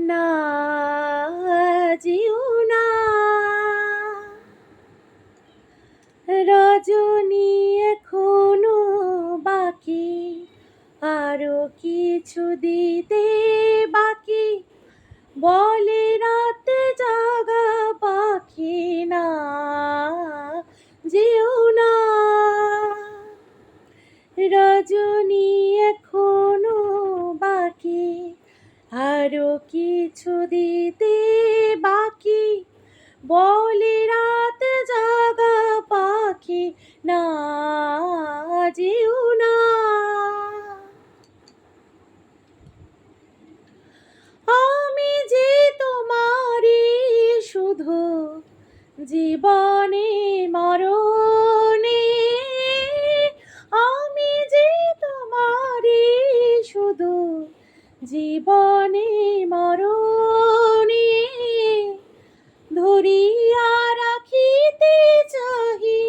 না যেও না, রজনী এখনো বাকি, আরো কিছু দিতে বাকি, বলে রাতে জাগা পাখি না যেও না, রজনী এখনো বাকি, আরো কিছু দিতে বাকি, বলে রাতে জাগা পাখি না যেও না। আমি যে তোমারই শুধু জীবনে মরণে, আমি যে তোমারই শুধু জীবনে মরণে, ধরিয়া রাখিতে চাহি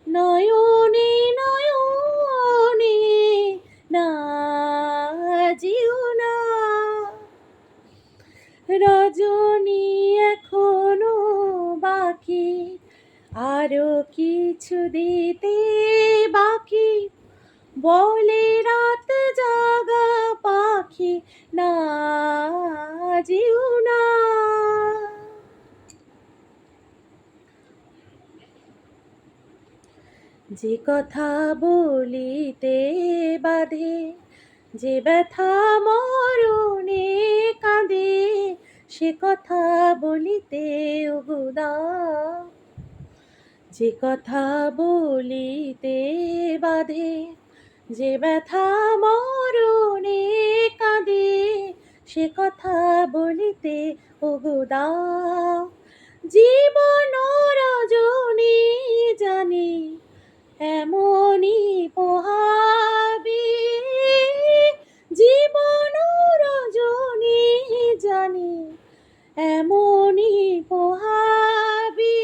নয়নে নয়নে না যেও না, রজনী এখনো বাকি, আরো কিছু দিতে বাকি, বলে রাত জাগা পাখি না যেও না। যে কথা বলিতে বাধে, যে ব্যথা মরণে কাঁদে, সে কথা বলিতে উগুদা, যে কথা বলিতে বাধে, যে ব্যথা মরণে কাঁদে, সে কথা বলিতে উগুদা, জীবন রজনী জানি এমনই পোহাবি, জীবন রজনী জানি এমনই পোহাবি,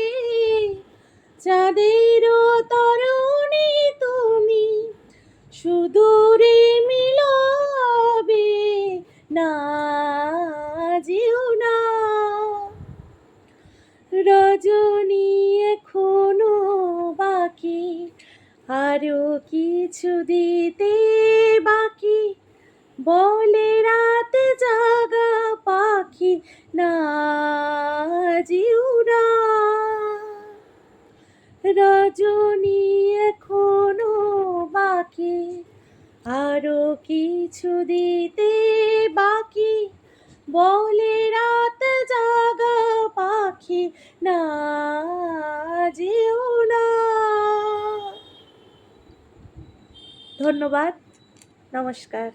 চাঁদের তরুণী তুমি সুদূরে মিলাবে না যেও না, রজনী এখনো বাকি, আরো কিছু দিতে বাকি, বলে রাতে জাগা পাখি না যেও না, রজনী এখনো বাকি, আরো কিছু দিতে বাকি, বলে রাত জাগা পাখি না যেও না। ধন্যবাদ, নমস্কার।